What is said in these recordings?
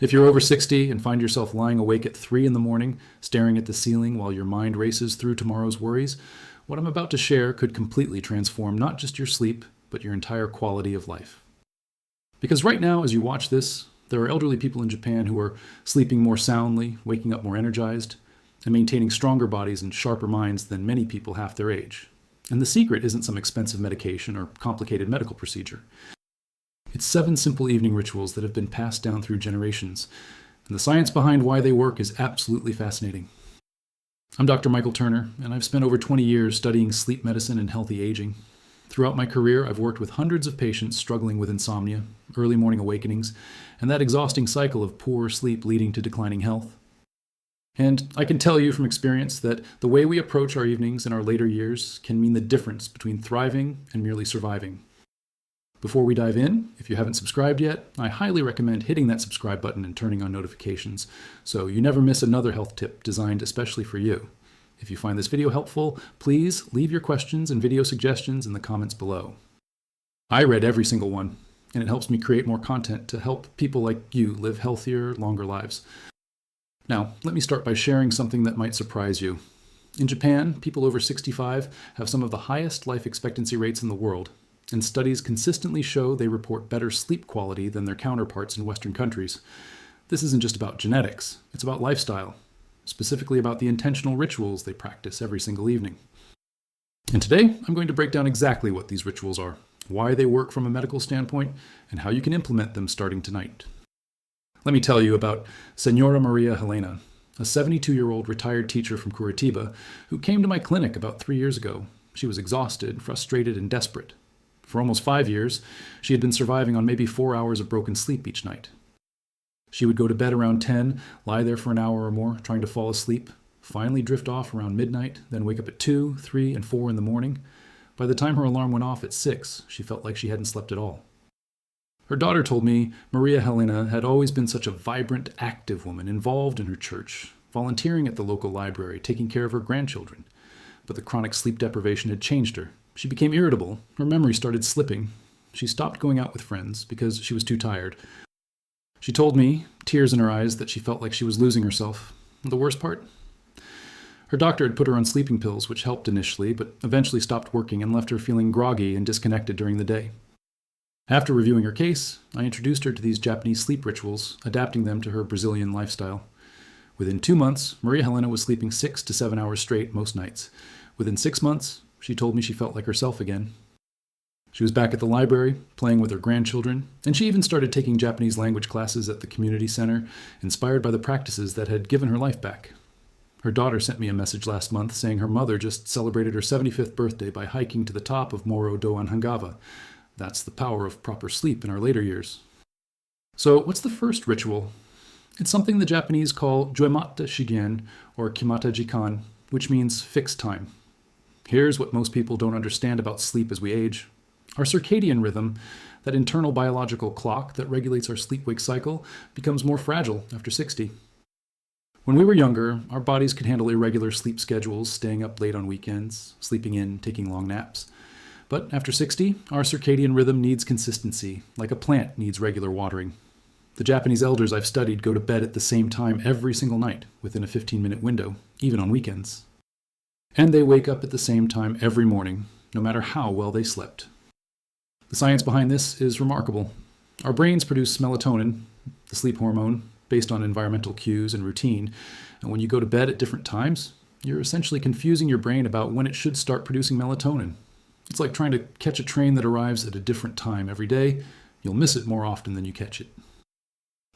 If you're over 60 and find yourself lying awake at 3 in the morning, staring at the ceiling while your mind races through tomorrow's worries, what I'm about to share could completely transform not just your sleep, but your entire quality of life. Because right now, as you watch this, there are elderly people in Japan who are sleeping more soundly, waking up more energized, and maintaining stronger bodies and sharper minds than many people half their age. And the secret isn't some expensive medication or complicated medical procedure. It's 7 simple evening rituals that have been passed down through generations, and the science behind why they work is absolutely fascinating. I'm Dr. Michael Turner, and I've spent over 20 years studying sleep medicine and healthy aging. Throughout my career, I've worked with hundreds of patients struggling with insomnia, early morning awakenings, and that exhausting cycle of poor sleep leading to declining health. And I can tell you from experience that the way we approach our evenings in our later years can mean the difference between thriving and merely surviving. Before we dive in, if you haven't subscribed yet, I highly recommend hitting that subscribe button and turning on notifications so you never miss another health tip designed especially for you. If you find this video helpful, please leave your questions and video suggestions in the comments below. I read every single one, and it helps me create more content to help people like you live healthier, longer lives. Now, let me start by sharing something that might surprise you. In Japan, people over 65 have some of the highest life expectancy rates in the world, and studies consistently show they report better sleep quality than their counterparts in Western countries. This isn't just about genetics, it's about lifestyle, specifically about the intentional rituals they practice every single evening. And today, I'm going to break down exactly what these rituals are, why they work from a medical standpoint, and how you can implement them starting tonight. Let me tell you about Senora Maria Helena, a 72-year-old retired teacher from Curitiba who came to my clinic about 3 years ago. She was exhausted, frustrated, and desperate. For almost 5 years, she had been surviving on maybe 4 hours of broken sleep each night. She would go to bed around 10, lie there for an hour or more, trying to fall asleep, finally drift off around midnight, then wake up at 2, 3, and 4 in the morning. By the time her alarm went off at 6, she felt like she hadn't slept at all. Her daughter told me Maria Helena had always been such a vibrant, active woman, involved in her church, volunteering at the local library, taking care of her grandchildren. But the chronic sleep deprivation had changed her. She became irritable, her memory started slipping. She stopped going out with friends because she was too tired. She told me, tears in her eyes, that she felt like she was losing herself. The worst part? Her doctor had put her on sleeping pills, which helped initially, but eventually stopped working and left her feeling groggy and disconnected during the day. After reviewing her case, I introduced her to these Japanese sleep rituals, adapting them to her Brazilian lifestyle. Within 2 months, Maria Helena was sleeping 6 to 7 hours straight most nights. Within 6 months, she told me she felt like herself again. She was back at the library, playing with her grandchildren, and she even started taking Japanese language classes at the community center, inspired by the practices that had given her life back. Her daughter sent me a message last month saying her mother just celebrated her 75th birthday by hiking to the top of Moro Doan Hangava. That's the power of proper sleep in our later years. So what's the first ritual? It's something the Japanese call Joimata Shigen, or Kimata Jikan, which means fixed time. Here's what most people don't understand about sleep as we age. Our circadian rhythm, that internal biological clock that regulates our sleep-wake cycle, becomes more fragile after 60. When we were younger, our bodies could handle irregular sleep schedules, staying up late on weekends, sleeping in, taking long naps. But after 60, our circadian rhythm needs consistency, like a plant needs regular watering. The Japanese elders I've studied go to bed at the same time every single night, within a 15-minute window, even on weekends. And they wake up at the same time every morning, no matter how well they slept. The science behind this is remarkable. Our brains produce melatonin, the sleep hormone, based on environmental cues and routine. And when you go to bed at different times, you're essentially confusing your brain about when it should start producing melatonin. It's like trying to catch a train that arrives at a different time every day. You'll miss it more often than you catch it.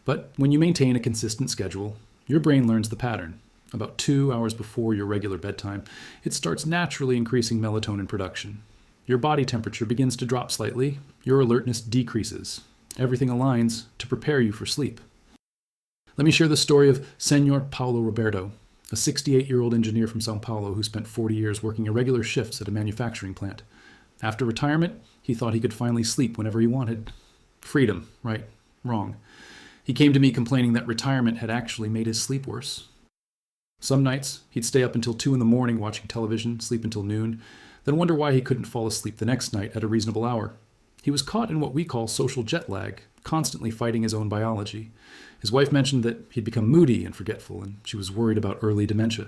But when you maintain a consistent schedule, your brain learns the pattern. About 2 hours before your regular bedtime, it starts naturally increasing melatonin production. Your body temperature begins to drop slightly, your alertness decreases. Everything aligns to prepare you for sleep. Let me share the story of Senor Paulo Roberto, a 68-year-old engineer from São Paulo who spent 40 years working irregular shifts at a manufacturing plant. After retirement, he thought he could finally sleep whenever he wanted. Freedom, right? Wrong. He came to me complaining that retirement had actually made his sleep worse. Some nights, he'd stay up until 2 in the morning watching television, sleep until noon, then wonder why he couldn't fall asleep the next night at a reasonable hour. He was caught in what we call social jet lag, constantly fighting his own biology. His wife mentioned that he'd become moody and forgetful, and she was worried about early dementia.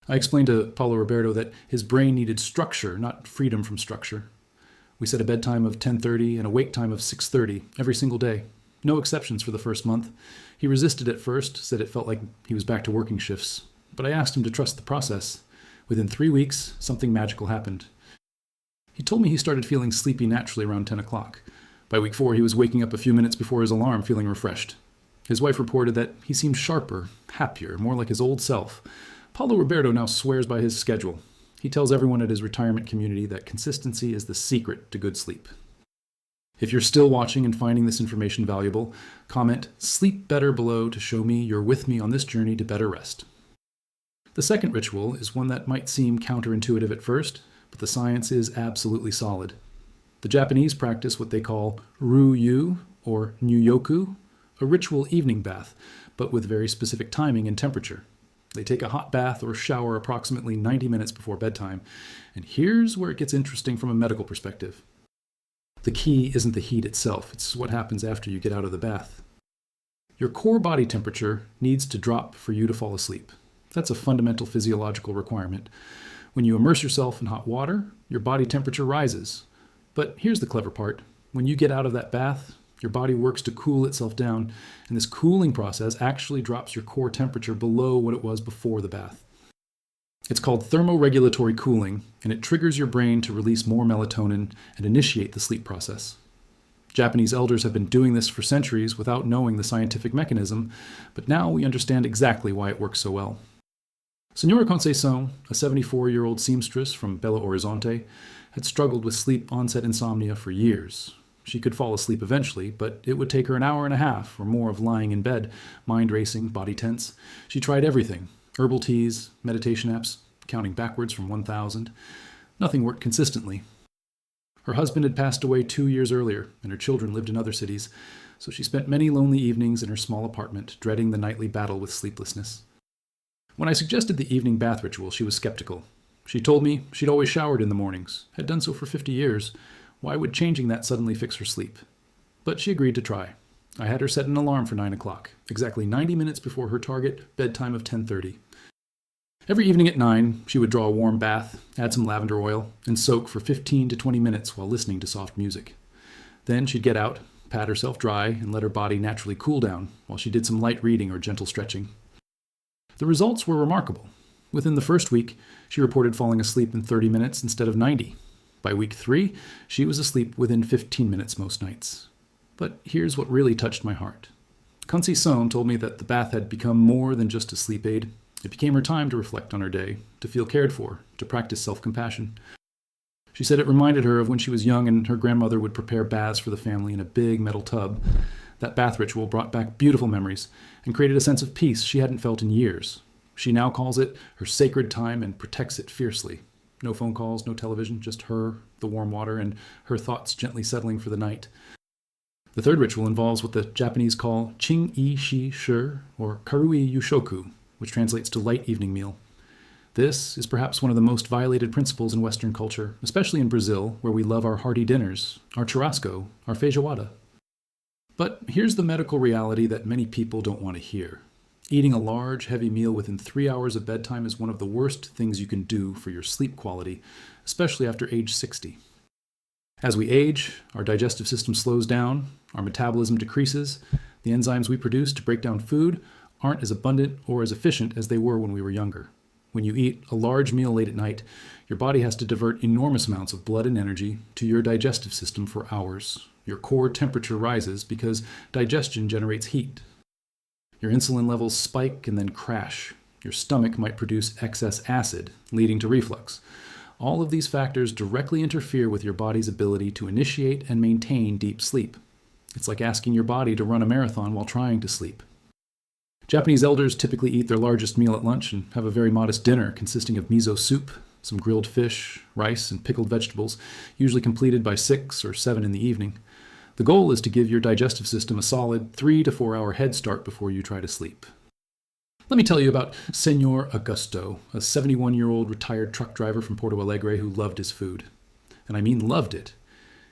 I explained to Paulo Roberto that his brain needed structure, not freedom from structure. We set a bedtime of 10:30 and a wake time of 6:30 every single day. No exceptions for the first month. He resisted at first, said it felt like he was back to working shifts. But I asked him to trust the process. Within 3 weeks, something magical happened. He told me he started feeling sleepy naturally around 10 o'clock. By week 4, he was waking up a few minutes before his alarm, feeling refreshed. His wife reported that he seemed sharper, happier, more like his old self. Paulo Roberto now swears by his schedule. He tells everyone at his retirement community that consistency is the secret to good sleep. If you're still watching and finding this information valuable, comment "sleep better" below to show me you're with me on this journey to better rest. The second ritual is one that might seem counterintuitive at first, but the science is absolutely solid. The Japanese practice what they call Ryu or Nyoku, a ritual evening bath, but with very specific timing and temperature. They take a hot bath or shower approximately 90 minutes before bedtime, and here's where it gets interesting from a medical perspective. The key isn't the heat itself, it's what happens after you get out of the bath. Your core body temperature needs to drop for you to fall asleep. That's a fundamental physiological requirement. When you immerse yourself in hot water, your body temperature rises. But here's the clever part. When you get out of that bath, your body works to cool itself down, and this cooling process actually drops your core temperature below what it was before the bath. It's called thermoregulatory cooling, and it triggers your brain to release more melatonin and initiate the sleep process. Japanese elders have been doing this for centuries without knowing the scientific mechanism, but now we understand exactly why it works so well. Senora Conceição, a 74-year-old seamstress from Belo Horizonte, had struggled with sleep-onset insomnia for years. She could fall asleep eventually, but it would take her an hour and a half or more of lying in bed, mind racing, body tense. She tried everything: herbal teas, meditation apps, counting backwards from 1,000. Nothing worked consistently. Her husband had passed away 2 years earlier, and her children lived in other cities, so she spent many lonely evenings in her small apartment, dreading the nightly battle with sleeplessness. When I suggested the evening bath ritual, she was skeptical. She told me she'd always showered in the mornings, had done so for 50 years. Why would changing that suddenly fix her sleep? But she agreed to try. I had her set an alarm for 9 o'clock, exactly 90 minutes before her target bedtime of 10:30. Every evening at 9, she would draw a warm bath, add some lavender oil, and soak for 15 to 20 minutes while listening to soft music. Then she'd get out, pat herself dry, and let her body naturally cool down while she did some light reading or gentle stretching. The results were remarkable. Within the first week, she reported falling asleep in 30 minutes instead of 90. By week 3, she was asleep within 15 minutes most nights. But here's what really touched my heart. Conceição told me that the bath had become more than just a sleep aid. It became her time to reflect on her day, to feel cared for, to practice self-compassion. She said it reminded her of when she was young and her grandmother would prepare baths for the family in a big metal tub. That bath ritual brought back beautiful memories and created a sense of peace she hadn't felt in years. She now calls it her sacred time and protects it fiercely. No phone calls, no television, just her, the warm water, and her thoughts gently settling for the night. The third ritual involves what the Japanese call Chin-I-Shi-Shi, or Karui Yushoku, which translates to light evening meal. This is perhaps one of the most violated principles in Western culture, especially in Brazil, where we love our hearty dinners, our churrasco, our feijoada. But here's the medical reality that many people don't want to hear. Eating a large, heavy meal within 3 hours of bedtime is one of the worst things you can do for your sleep quality, especially after age 60. As we age, our digestive system slows down, our metabolism decreases, the enzymes we produce to break down food aren't as abundant or as efficient as they were when we were younger. When you eat a large meal late at night, your body has to divert enormous amounts of blood and energy to your digestive system for hours. Your core temperature rises because digestion generates heat. Your insulin levels spike and then crash. Your stomach might produce excess acid, leading to reflux. All of these factors directly interfere with your body's ability to initiate and maintain deep sleep. It's like asking your body to run a marathon while trying to sleep. Japanese elders typically eat their largest meal at lunch and have a very modest dinner consisting of miso soup, some grilled fish, rice, and pickled vegetables, usually completed by 6 or 7 in the evening. The goal is to give your digestive system a solid 3 to 4 hour head start before you try to sleep. Let me tell you about Senor Augusto, a 71-year-old retired truck driver from Porto Alegre who loved his food. And I mean loved it.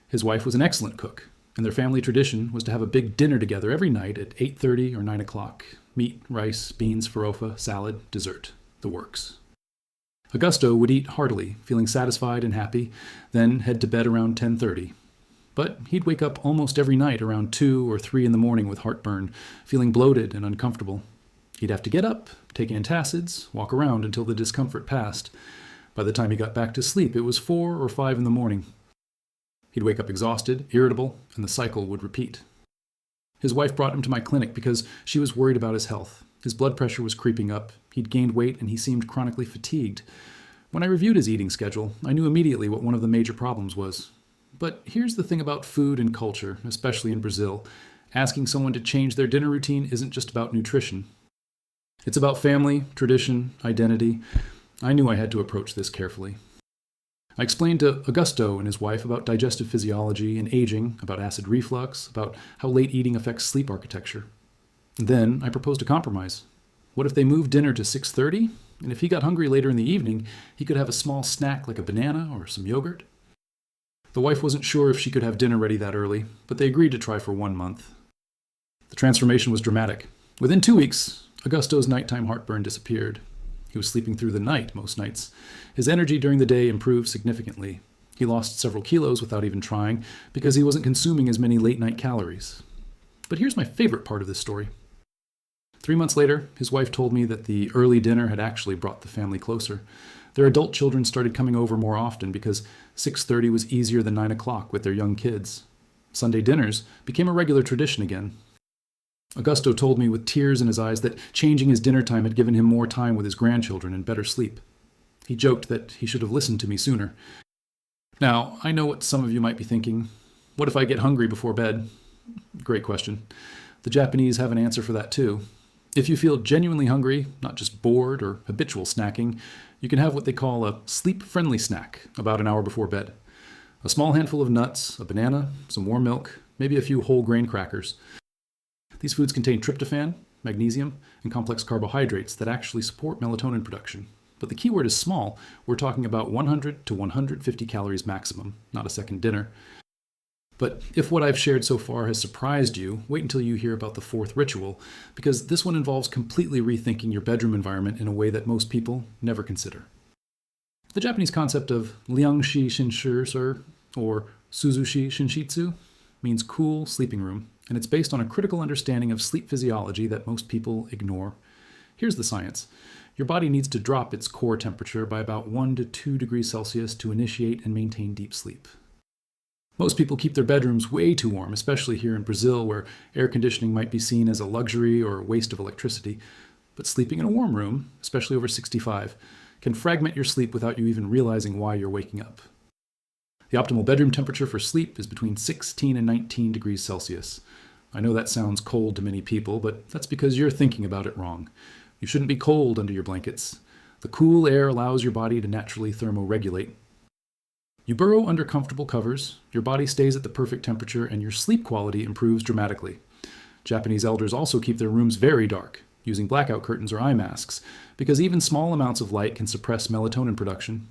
His wife was an excellent cook. And their family tradition was to have a big dinner together every night at 8:30 or 9 o'clock. Meat, rice, beans, farofa, salad, dessert. The works. Augusto would eat heartily, feeling satisfied and happy, then head to bed around 10:30. But he'd wake up almost every night around 2 or 3 in the morning with heartburn, feeling bloated and uncomfortable. He'd have to get up, take antacids, walk around until the discomfort passed. By the time he got back to sleep, it was 4 or 5 in the morning. He'd wake up exhausted, irritable, and the cycle would repeat. His wife brought him to my clinic because she was worried about his health. His blood pressure was creeping up, he'd gained weight, and he seemed chronically fatigued. When I reviewed his eating schedule, I knew immediately what one of the major problems was. But here's the thing about food and culture, especially in Brazil. Asking someone to change their dinner routine isn't just about nutrition. It's about family, tradition, identity. I knew I had to approach this carefully. I explained to Augusto and his wife about digestive physiology and aging, about acid reflux, about how late eating affects sleep architecture. Then I proposed a compromise. What if they moved dinner to 6:30? And if he got hungry later in the evening, he could have a small snack like a banana or some yogurt. The wife wasn't sure if she could have dinner ready that early, but they agreed to try for 1 month. The transformation was dramatic. Within 2 weeks, Augusto's nighttime heartburn disappeared. He was sleeping through the night most nights. His energy during the day improved significantly. He lost several kilos without even trying because he wasn't consuming as many late-night calories. But here's my favorite part of this story. 3 months later, his wife told me that the early dinner had actually brought the family closer. Their adult children started coming over more often because 6:30 was easier than 9 o'clock with their young kids. Sunday dinners became a regular tradition again. Augusto told me with tears in his eyes that changing his dinner time had given him more time with his grandchildren and better sleep. He joked that he should have listened to me sooner. Now, I know what some of you might be thinking. What if I get hungry before bed? Great question. The Japanese have an answer for that too. If you feel genuinely hungry, not just bored or habitual snacking, you can have what they call a sleep-friendly snack about an hour before bed. A small handful of nuts, a banana, some warm milk, maybe a few whole grain crackers. These foods contain tryptophan, magnesium, and complex carbohydrates that actually support melatonin production. But the key word is small. We're talking about 100 to 150 calories maximum, not a second dinner. But if what I've shared so far has surprised you, wait until you hear about the fourth ritual, because this one involves completely rethinking your bedroom environment in a way that most people never consider. The Japanese concept of Liangshi Shinshur, or Suzushi Shinshitsu, means cool sleeping room, and it's based on a critical understanding of sleep physiology that most people ignore. Here's the science. Your body needs to drop its core temperature by about 1 to 2 degrees Celsius to initiate and maintain deep sleep. Most people keep their bedrooms way too warm, especially here in Brazil, where air conditioning might be seen as a luxury or a waste of electricity. But sleeping in a warm room, especially over 65, can fragment your sleep without you even realizing why you're waking up. The optimal bedroom temperature for sleep is between 16 and 19 degrees Celsius. I know that sounds cold to many people, but that's because you're thinking about it wrong. You shouldn't be cold under your blankets. The cool air allows your body to naturally thermoregulate. You burrow under comfortable covers, your body stays at the perfect temperature, and your sleep quality improves dramatically. Japanese elders also keep their rooms very dark, using blackout curtains or eye masks, because even small amounts of light can suppress melatonin production.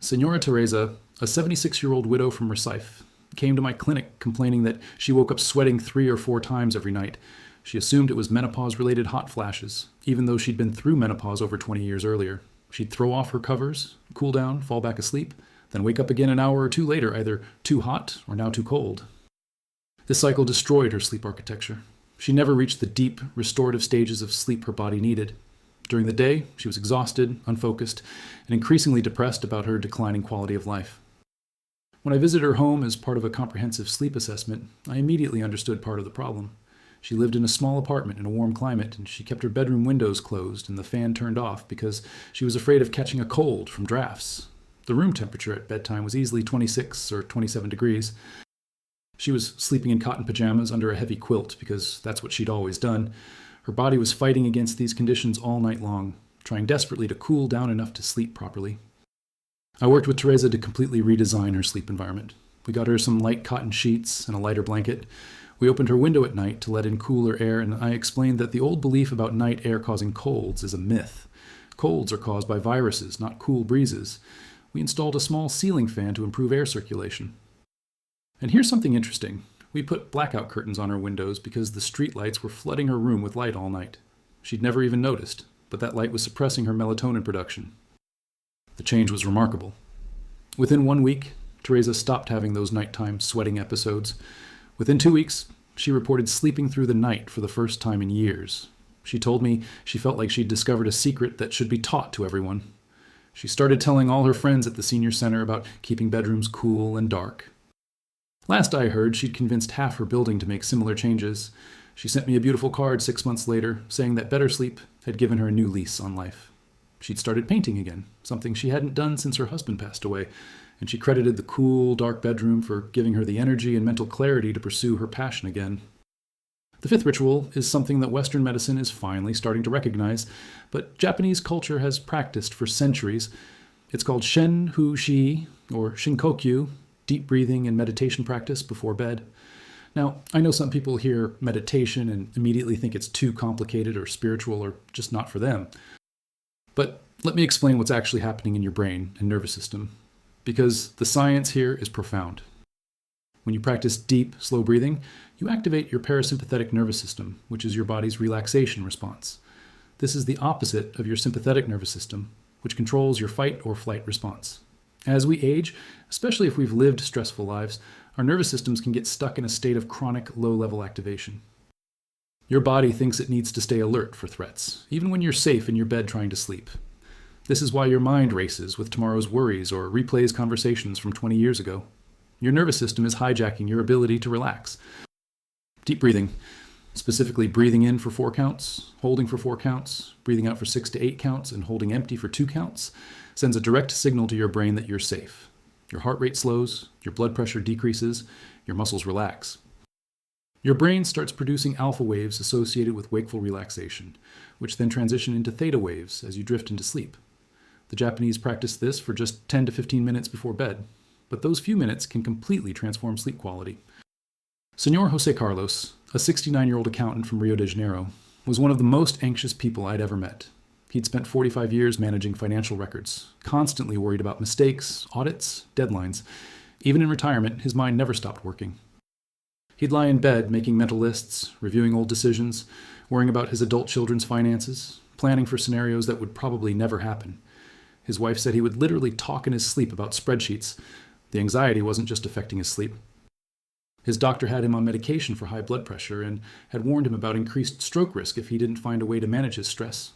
Senora Teresa, a 76-year-old widow from Recife, came to my clinic complaining that she woke up sweating 3 or 4 times every night. She assumed it was menopause-related hot flashes, even though she'd been through menopause over 20 years earlier. She'd throw off her covers, cool down, fall back asleep, then wake up again an hour or 2 later, either too hot or now too cold. This cycle destroyed her sleep architecture. She never reached the deep, restorative stages of sleep her body needed. During the day, she was exhausted, unfocused, and increasingly depressed about her declining quality of life. When I visited her home as part of a comprehensive sleep assessment, I immediately understood part of the problem. She lived in a small apartment in a warm climate, and she kept her bedroom windows closed and the fan turned off because she was afraid of catching a cold from drafts. The room temperature at bedtime was easily 26 or 27 degrees. She was sleeping in cotton pajamas under a heavy quilt because that's what she'd always done. Her body was fighting against these conditions all night long, trying desperately to cool down enough to sleep properly. I worked with Teresa to completely redesign her sleep environment. We got her some light cotton sheets and a lighter blanket. We opened her window at night to let in cooler air, and I explained that the old belief about night air causing colds is a myth. Colds are caused by viruses, not cool breezes. We installed a small ceiling fan to improve air circulation. And here's something interesting. We put blackout curtains on her windows because the street lights were flooding her room with light all night. She'd never even noticed, but that light was suppressing her melatonin production. The change was remarkable. Within 1 week, Teresa stopped having those nighttime sweating episodes. Within 2 weeks, she reported sleeping through the night for the first time in years. She told me she felt like she'd discovered a secret that should be taught to everyone. She started telling all her friends at the senior center about keeping bedrooms cool and dark. Last I heard, she'd convinced half her building to make similar changes. She sent me a beautiful card 6 months later, saying that better sleep had given her a new lease on life. She'd started painting again, something she hadn't done since her husband passed away, and she credited the cool, dark bedroom for giving her the energy and mental clarity to pursue her passion again. The fifth ritual is something that Western medicine is finally starting to recognize, but Japanese culture has practiced for centuries. It's called Shen Hu Shi, or Shinkokyu, deep breathing and meditation practice before bed. Now, I know some people hear meditation and immediately think it's too complicated or spiritual or just not for them. But let me explain what's actually happening in your brain and nervous system, because the science here is profound. When you practice deep, slow breathing, you activate your parasympathetic nervous system, which is your body's relaxation response. This is the opposite of your sympathetic nervous system, which controls your fight or flight response. As we age, especially if we've lived stressful lives, our nervous systems can get stuck in a state of chronic low-level activation. Your body thinks it needs to stay alert for threats, even when you're safe in your bed trying to sleep. This is why your mind races with tomorrow's worries or replays conversations from 20 years ago. Your nervous system is hijacking your ability to relax. Deep breathing, specifically breathing in for 4 counts, holding for 4 counts, breathing out for 6 to 8 counts, and holding empty for 2 counts, sends a direct signal to your brain that you're safe. Your heart rate slows, your blood pressure decreases, your muscles relax. Your brain starts producing alpha waves associated with wakeful relaxation, which then transition into theta waves as you drift into sleep. The Japanese practice this for just 10 to 15 minutes before bed, but those few minutes can completely transform sleep quality. Senor Jose Carlos, a 69-year-old accountant from Rio de Janeiro, was one of the most anxious people I'd ever met. He'd spent 45 years managing financial records, constantly worried about mistakes, audits, deadlines. Even in retirement, his mind never stopped working. He'd lie in bed making mental lists, reviewing old decisions, worrying about his adult children's finances, planning for scenarios that would probably never happen. His wife said he would literally talk in his sleep about spreadsheets. The anxiety wasn't just affecting his sleep. His doctor had him on medication for high blood pressure and had warned him about increased stroke risk if he didn't find a way to manage his stress.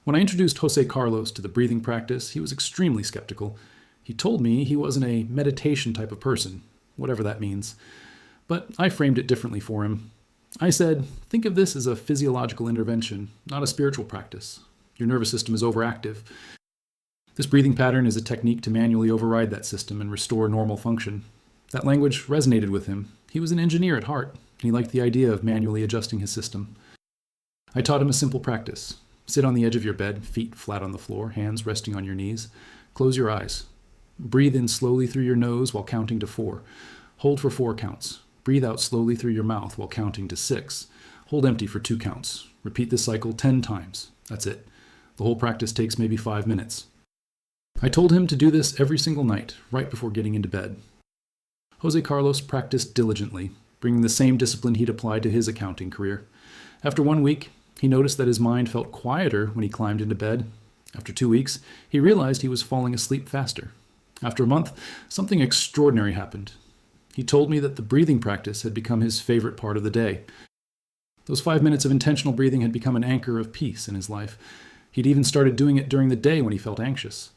When I introduced Jose Carlos to the breathing practice, he was extremely skeptical. He told me he wasn't a meditation type of person, whatever that means. But I framed it differently for him. I said, think of this as a physiological intervention, not a spiritual practice. Your nervous system is overactive. This breathing pattern is a technique to manually override that system and restore normal function. That language resonated with him. He was an engineer at heart, and he liked the idea of manually adjusting his system. I taught him a simple practice. Sit on the edge of your bed, feet flat on the floor, hands resting on your knees. Close your eyes. Breathe in slowly through your nose while counting to 4. Hold for 4 counts. Breathe out slowly through your mouth while counting to 6. Hold empty for 2 counts. Repeat this cycle 10 times. That's it. The whole practice takes maybe 5 minutes. I told him to do this every single night, right before getting into bed. Jose Carlos practiced diligently, bringing the same discipline he'd applied to his accounting career. After 1 week, he noticed that his mind felt quieter when he climbed into bed. After 2 weeks, he realized he was falling asleep faster. After a month, something extraordinary happened. He told me that the breathing practice had become his favorite part of the day. Those 5 minutes of intentional breathing had become an anchor of peace in his life. He'd even started doing it during the day when he felt anxious.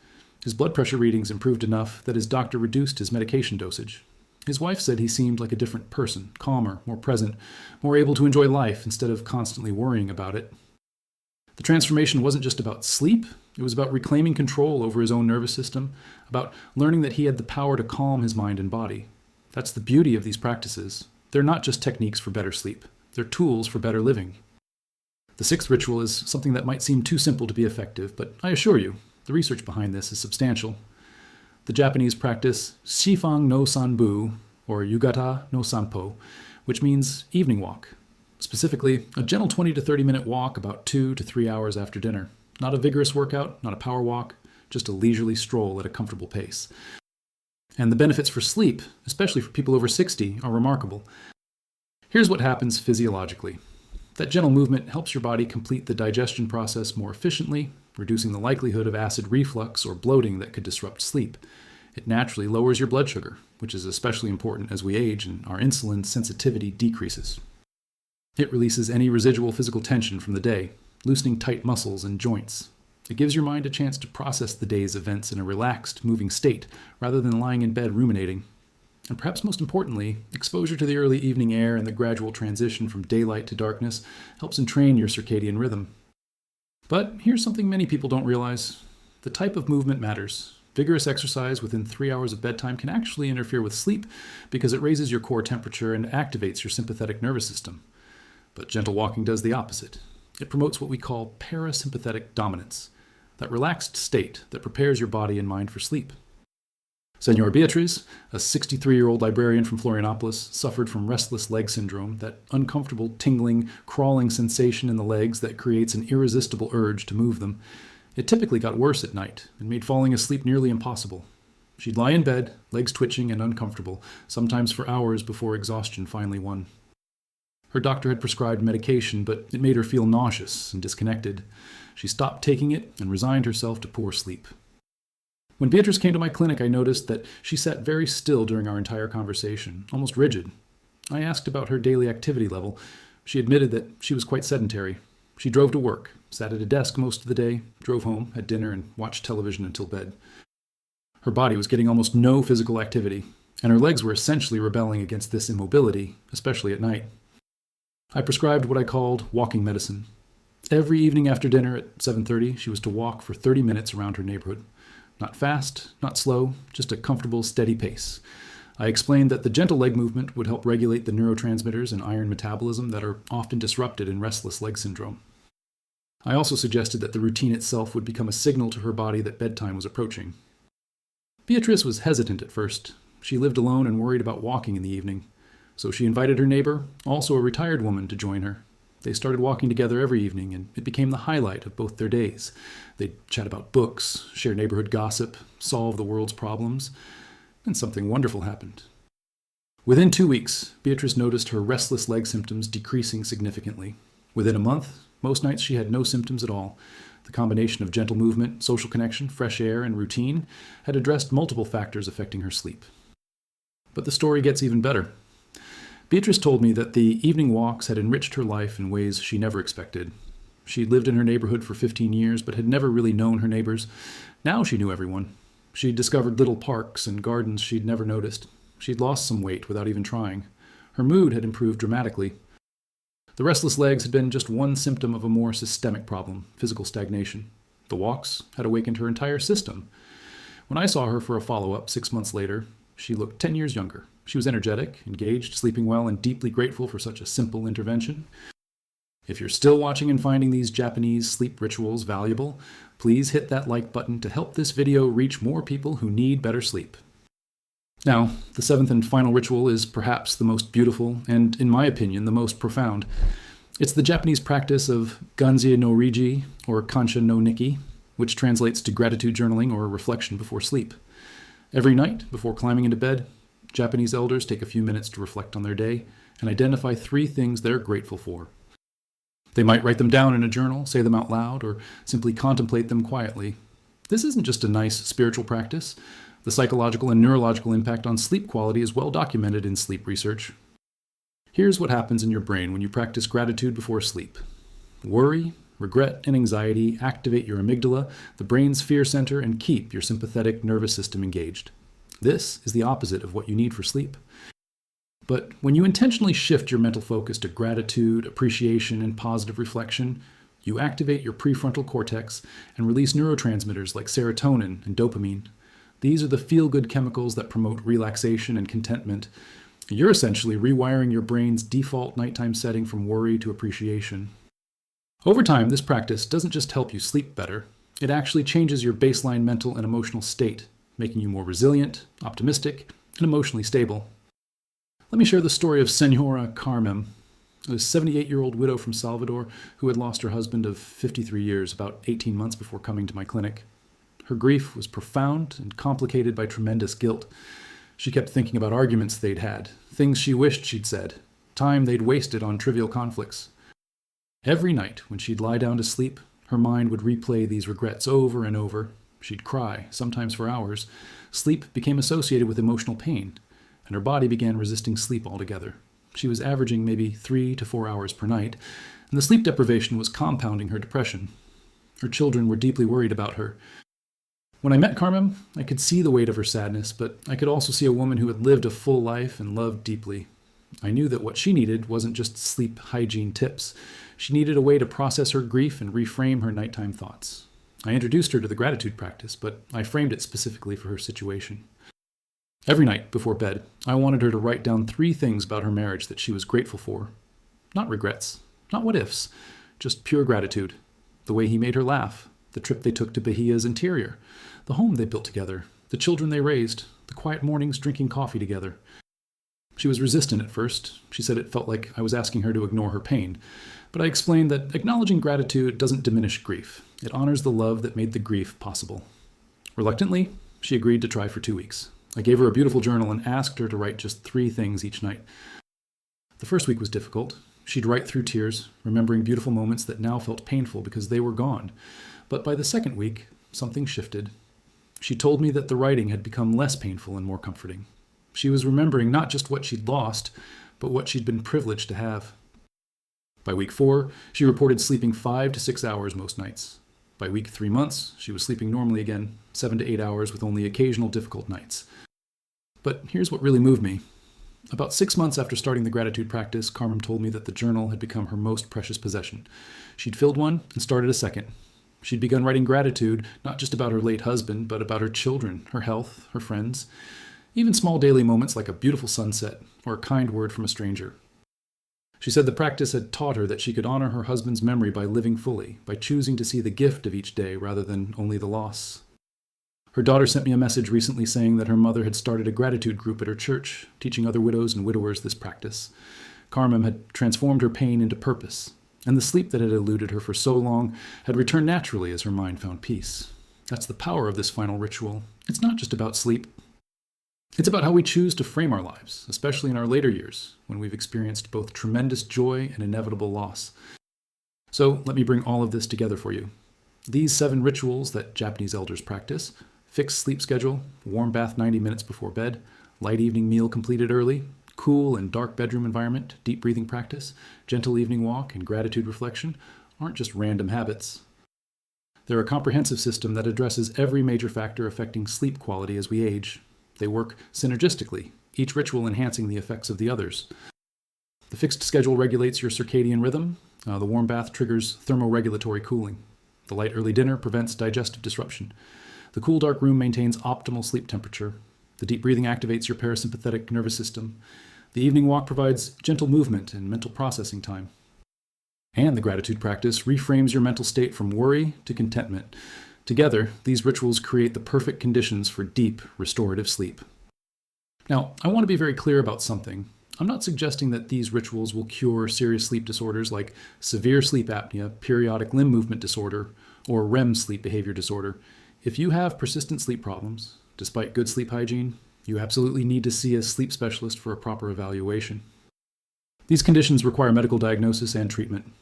His blood pressure readings improved enough that his doctor reduced his medication dosage. His wife said he seemed like a different person, calmer, more present, more able to enjoy life instead of constantly worrying about it. The transformation wasn't just about sleep, it was about reclaiming control over his own nervous system, about learning that he had the power to calm his mind and body. That's the beauty of these practices. They're not just techniques for better sleep, they're tools for better living. The sixth ritual is something that might seem too simple to be effective, but I assure you, the research behind this is substantial. The Japanese practice Shifang no Sanbu, or Yugata no Sanpo, which means evening walk. Specifically, a gentle 20 to 30 minute walk about 2 to 3 hours after dinner. Not a vigorous workout, not a power walk, just a leisurely stroll at a comfortable pace. And the benefits for sleep, especially for people over 60, are remarkable. Here's what happens physiologically. That gentle movement helps your body complete the digestion process more efficiently, reducing the likelihood of acid reflux or bloating that could disrupt sleep. It naturally lowers your blood sugar, which is especially important as we age and our insulin sensitivity decreases. It releases any residual physical tension from the day, loosening tight muscles and joints. It gives your mind a chance to process the day's events in a relaxed, moving state, rather than lying in bed ruminating. And perhaps most importantly, exposure to the early evening air and the gradual transition from daylight to darkness helps entrain your circadian rhythm. But here's something many people don't realize. The type of movement matters. Vigorous exercise within 3 hours of bedtime can actually interfere with sleep because it raises your core temperature and activates your sympathetic nervous system. But gentle walking does the opposite. It promotes what we call parasympathetic dominance, that relaxed state that prepares your body and mind for sleep. Senor Beatriz, a 63-year-old librarian from Florianopolis, suffered from restless leg syndrome, that uncomfortable, tingling, crawling sensation in the legs that creates an irresistible urge to move them. It typically got worse at night and made falling asleep nearly impossible. She'd lie in bed, legs twitching and uncomfortable, sometimes for hours before exhaustion finally won. Her doctor had prescribed medication, but it made her feel nauseous and disconnected. She stopped taking it and resigned herself to poor sleep. When Beatrice came to my clinic, I noticed that she sat very still during our entire conversation, almost rigid. I asked about her daily activity level. She admitted that she was quite sedentary. She drove to work, sat at a desk most of the day, drove home, had dinner, and watched television until bed. Her body was getting almost no physical activity, and her legs were essentially rebelling against this immobility, especially at night. I prescribed what I called walking medicine. Every evening after dinner at 7:30, she was to walk for 30 minutes around her neighborhood. Not fast, not slow, just a comfortable, steady pace. I explained that the gentle leg movement would help regulate the neurotransmitters and iron metabolism that are often disrupted in restless leg syndrome. I also suggested that the routine itself would become a signal to her body that bedtime was approaching. Beatrice was hesitant at first. She lived alone and worried about walking in the evening. So she invited her neighbor, also a retired woman, to join her. They started walking together every evening, and it became the highlight of both their days. They'd chat about books, share neighborhood gossip, solve the world's problems. And something wonderful happened. Within 2 weeks, Beatrice noticed her restless leg symptoms decreasing significantly. Within a month, most nights she had no symptoms at all. The combination of gentle movement, social connection, fresh air, and routine had addressed multiple factors affecting her sleep. But the story gets even better. Beatrice told me that the evening walks had enriched her life in ways she never expected. She'd lived in her neighborhood for 15 years, but had never really known her neighbors. Now she knew everyone. She'd discovered little parks and gardens she'd never noticed. She'd lost some weight without even trying. Her mood had improved dramatically. The restless legs had been just one symptom of a more systemic problem, physical stagnation. The walks had awakened her entire system. When I saw her for a follow-up 6 months later, she looked 10 years younger. She was energetic, engaged, sleeping well, and deeply grateful for such a simple intervention. If you're still watching and finding these Japanese sleep rituals valuable, please hit that like button to help this video reach more people who need better sleep. Now, the seventh and final ritual is perhaps the most beautiful and, in my opinion, the most profound. It's the Japanese practice of Ganzai no Riji, or Kansha no Nikki, which translates to gratitude journaling or reflection before sleep. Every night, before climbing into bed, Japanese elders take a few minutes to reflect on their day and identify 3 things they're grateful for. They might write them down in a journal, say them out loud, or simply contemplate them quietly. This isn't just a nice spiritual practice. The psychological and neurological impact on sleep quality is well documented in sleep research. Here's what happens in your brain when you practice gratitude before sleep. Worry, regret, and anxiety activate your amygdala, the brain's fear center, and keep your sympathetic nervous system engaged. This is the opposite of what you need for sleep. But when you intentionally shift your mental focus to gratitude, appreciation, and positive reflection, you activate your prefrontal cortex and release neurotransmitters like serotonin and dopamine. These are the feel-good chemicals that promote relaxation and contentment. You're essentially rewiring your brain's default nighttime setting from worry to appreciation. Over time, this practice doesn't just help you sleep better, it actually changes your baseline mental and emotional state, making you more resilient, optimistic, and emotionally stable. Let me share the story of Senora Carmem, a 78-year-old widow from Salvador who had lost her husband of 53 years about 18 months before coming to my clinic. Her grief was profound and complicated by tremendous guilt. She kept thinking about arguments they'd had, things she wished she'd said, time they'd wasted on trivial conflicts. Every night, when she'd lie down to sleep, her mind would replay these regrets over and over. She'd cry, sometimes for hours. Sleep became associated with emotional pain, and her body began resisting sleep altogether. She was averaging maybe 3 to 4 hours per night, and the sleep deprivation was compounding her depression. Her children were deeply worried about her. When I met Carmen, I could see the weight of her sadness, but I could also see a woman who had lived a full life and loved deeply. I knew that what she needed wasn't just sleep hygiene tips. She needed a way to process her grief and reframe her nighttime thoughts. I introduced her to the gratitude practice, but I framed it specifically for her situation. Every night before bed, I wanted her to write down 3 things about her marriage that she was grateful for. Not regrets, not what ifs, just pure gratitude. The way he made her laugh, the trip they took to Bahia's interior, the home they built together, the children they raised, the quiet mornings drinking coffee together. She was resistant at first. She said it felt like I was asking her to ignore her pain. But I explained that acknowledging gratitude doesn't diminish grief. It honors the love that made the grief possible. Reluctantly, she agreed to try for 2 weeks. I gave her a beautiful journal and asked her to write just 3 things each night. The first week was difficult. She'd write through tears, remembering beautiful moments that now felt painful because they were gone. But by the second week, something shifted. She told me that the writing had become less painful and more comforting. She was remembering not just what she'd lost, but what she'd been privileged to have. By week 4, she reported sleeping 5 to 6 hours most nights. By week 3 months, she was sleeping normally again, 7 to 8 hours with only occasional difficult nights. But here's what really moved me. About 6 months after starting the gratitude practice, Carmen told me that the journal had become her most precious possession. She'd filled one and started a second. She'd begun writing gratitude, not just about her late husband, but about her children, her health, her friends, even small daily moments like a beautiful sunset or a kind word from a stranger. She said the practice had taught her that she could honor her husband's memory by living fully, by choosing to see the gift of each day rather than only the loss. Her daughter sent me a message recently saying that her mother had started a gratitude group at her church, teaching other widows and widowers this practice. Carmen had transformed her pain into purpose, and the sleep that had eluded her for so long had returned naturally as her mind found peace. That's the power of this final ritual. It's not just about sleep. It's about how we choose to frame our lives, especially in our later years, when we've experienced both tremendous joy and inevitable loss. So let me bring all of this together for you. These 7 rituals that Japanese elders practice: fixed sleep schedule, warm bath 90 minutes before bed, light evening meal completed early, cool and dark bedroom environment, deep breathing practice, gentle evening walk, and gratitude reflection, aren't just random habits. They're a comprehensive system that addresses every major factor affecting sleep quality as we age. They work synergistically, each ritual enhancing the effects of the others. The fixed schedule regulates your circadian rhythm. The warm bath triggers thermoregulatory cooling. The light early dinner prevents digestive disruption. The cool dark room maintains optimal sleep temperature. The deep breathing activates your parasympathetic nervous system. The evening walk provides gentle movement and mental processing time. And the gratitude practice reframes your mental state from worry to contentment. Together, these rituals create the perfect conditions for deep, restorative sleep. Now, I want to be very clear about something. I'm not suggesting that these rituals will cure serious sleep disorders like severe sleep apnea, periodic limb movement disorder, or REM sleep behavior disorder. If you have persistent sleep problems, despite good sleep hygiene, you absolutely need to see a sleep specialist for a proper evaluation. These conditions require medical diagnosis and treatment.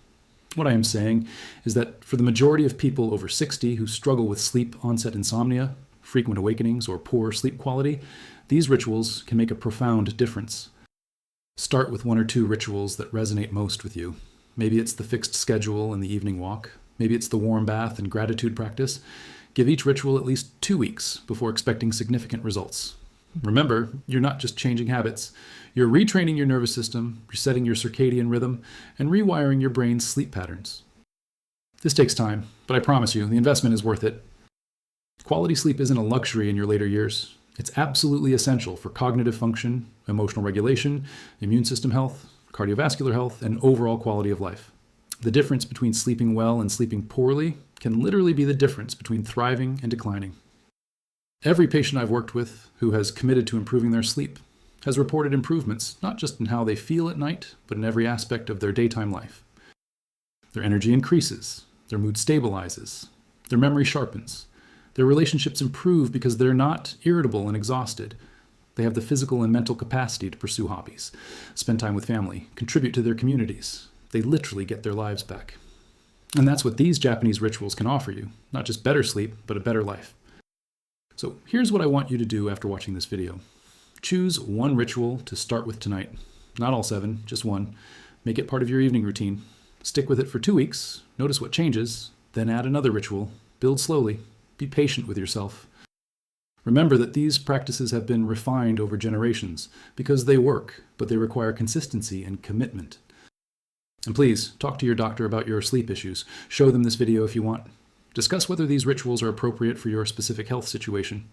What I am saying is that for the majority of people over 60 who struggle with sleep-onset insomnia, frequent awakenings, or poor sleep quality, these rituals can make a profound difference. Start with 1 or 2 rituals that resonate most with you. Maybe it's the fixed schedule and the evening walk. Maybe it's the warm bath and gratitude practice. Give each ritual at least 2 weeks before expecting significant results. Remember, you're not just changing habits. You're retraining your nervous system, resetting your circadian rhythm, and rewiring your brain's sleep patterns. This takes time, but I promise you, the investment is worth it. Quality sleep isn't a luxury in your later years. It's absolutely essential for cognitive function, emotional regulation, immune system health, cardiovascular health, and overall quality of life. The difference between sleeping well and sleeping poorly can literally be the difference between thriving and declining. Every patient I've worked with who has committed to improving their sleep has reported improvements, not just in how they feel at night, but in every aspect of their daytime life. Their energy increases, their mood stabilizes, their memory sharpens, their relationships improve because they're not irritable and exhausted. They have the physical and mental capacity to pursue hobbies, spend time with family, contribute to their communities. They literally get their lives back. And that's what these Japanese rituals can offer you. Not just better sleep, but a better life. So here's what I want you to do after watching this video. Choose one ritual to start with tonight. Not all 7, just one. Make it part of your evening routine. Stick with it for 2 weeks. Notice what changes. Then add another ritual. Build slowly. Be patient with yourself. Remember that these practices have been refined over generations because they work, but they require consistency and commitment. And please, talk to your doctor about your sleep issues. Show them this video if you want. Discuss whether these rituals are appropriate for your specific health situation.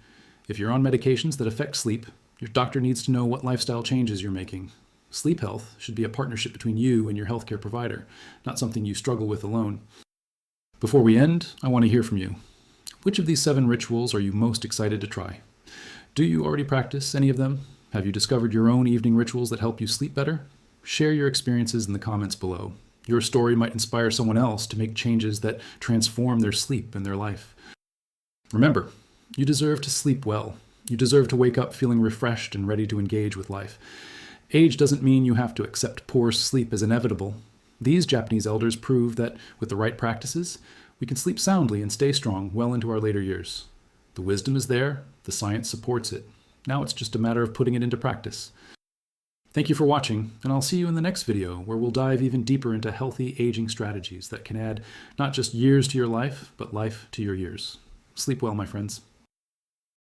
If you're on medications that affect sleep, your doctor needs to know what lifestyle changes you're making. Sleep health should be a partnership between you and your healthcare provider, not something you struggle with alone. Before we end, I want to hear from you. Which of these 7 rituals are you most excited to try? Do you already practice any of them? Have you discovered your own evening rituals that help you sleep better? Share your experiences in the comments below. Your story might inspire someone else to make changes that transform their sleep and their life. Remember, you deserve to sleep well. You deserve to wake up feeling refreshed and ready to engage with life. Age doesn't mean you have to accept poor sleep as inevitable. These Japanese elders prove that with the right practices, we can sleep soundly and stay strong well into our later years. The wisdom is there, the science supports it. Now it's just a matter of putting it into practice. Thank you for watching, and I'll see you in the next video where we'll dive even deeper into healthy aging strategies that can add not just years to your life, but life to your years. Sleep well, my friends.